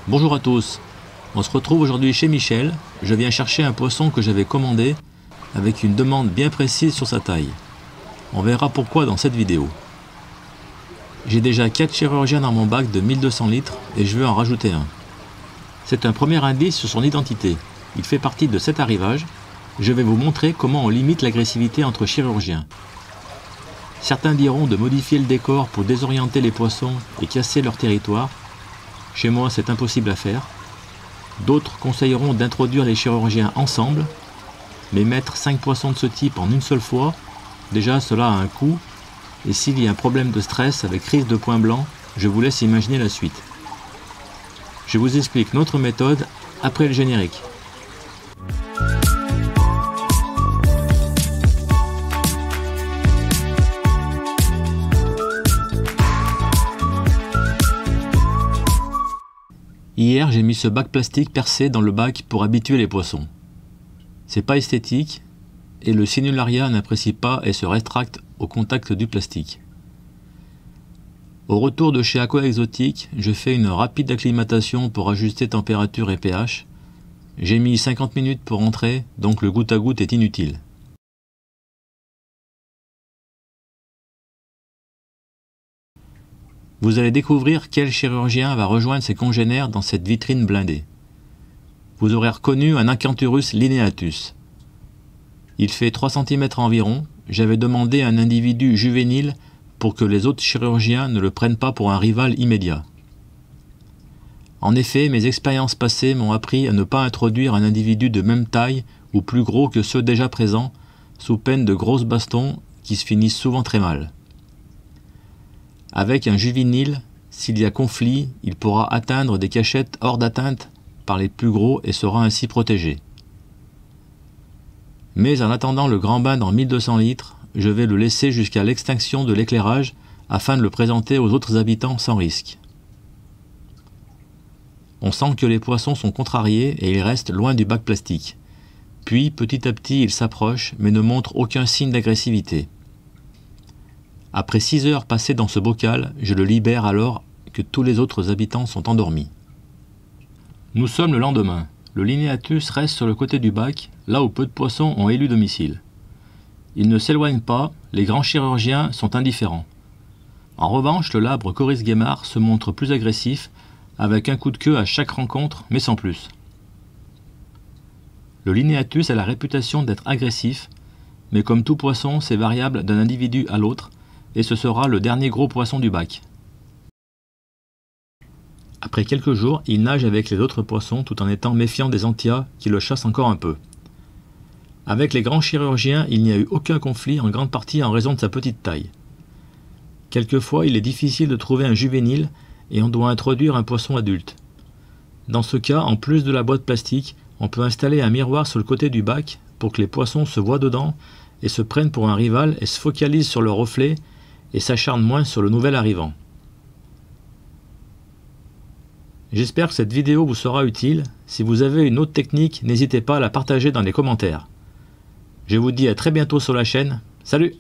Bonjour à tous, on se retrouve aujourd'hui chez Michel. Je viens chercher un poisson que j'avais commandé avec une demande bien précise sur sa taille. On verra pourquoi dans cette vidéo. J'ai déjà 4 chirurgiens dans mon bac de 1200 litres et je veux en rajouter un. C'est un premier indice sur son identité. Il fait partie de cet arrivage. Je vais vous montrer comment on limite l'agressivité entre chirurgiens. Certains diront de modifier le décor pour désorienter les poissons et casser leur territoire. Chez moi, c'est impossible à faire. D'autres conseilleront d'introduire les chirurgiens ensemble, mais mettre 5 poissons de ce type en une seule fois, déjà cela a un coût, et s'il y a un problème de stress avec crise de points blancs, je vous laisse imaginer la suite. Je vous explique notre méthode après le générique. Hier, j'ai mis ce bac plastique percé dans le bac pour habituer les poissons. C'est pas esthétique et le sinularia n'apprécie pas et se rétracte au contact du plastique. Au retour de chez Aqua Exotique, je fais une rapide acclimatation pour ajuster température et pH. J'ai mis 50 minutes pour entrer, donc le goutte à goutte est inutile. Vous allez découvrir quel chirurgien va rejoindre ses congénères dans cette vitrine blindée. Vous aurez reconnu un Acanthurus lineatus. Il fait 3 cm environ. J'avais demandé à un individu juvénile pour que les autres chirurgiens ne le prennent pas pour un rival immédiat. En effet, mes expériences passées m'ont appris à ne pas introduire un individu de même taille ou plus gros que ceux déjà présents, sous peine de grosses bastons qui se finissent souvent très mal. Avec un juvénile, s'il y a conflit, il pourra atteindre des cachettes hors d'atteinte par les plus gros et sera ainsi protégé. Mais en attendant le grand bain dans 1200 litres, je vais le laisser jusqu'à l'extinction de l'éclairage afin de le présenter aux autres habitants sans risque. On sent que les poissons sont contrariés et ils restent loin du bac plastique. Puis, petit à petit, ils s'approchent mais ne montrent aucun signe d'agressivité. Après 6 heures passées dans ce bocal, je le libère alors que tous les autres habitants sont endormis. Nous sommes le lendemain. Le lineatus reste sur le côté du bac, là où peu de poissons ont élu domicile. Il ne s'éloigne pas, les grands chirurgiens sont indifférents. En revanche, le labre Coris guémard se montre plus agressif, avec un coup de queue à chaque rencontre, mais sans plus. Le lineatus a la réputation d'être agressif, mais comme tout poisson, c'est variable d'un individu à l'autre, et ce sera le dernier gros poisson du bac. Après quelques jours, il nage avec les autres poissons tout en étant méfiant des antias qui le chassent encore un peu. Avec les grands chirurgiens, il n'y a eu aucun conflit, en grande partie en raison de sa petite taille. Quelquefois, il est difficile de trouver un juvénile et on doit introduire un poisson adulte. Dans ce cas, en plus de la boîte plastique, on peut installer un miroir sur le côté du bac pour que les poissons se voient dedans et se prennent pour un rival et se focalisent sur le reflet et s'acharnent moins sur le nouvel arrivant. J'espère que cette vidéo vous sera utile. Si vous avez une autre technique, n'hésitez pas à la partager dans les commentaires. Je vous dis à très bientôt sur la chaîne. Salut!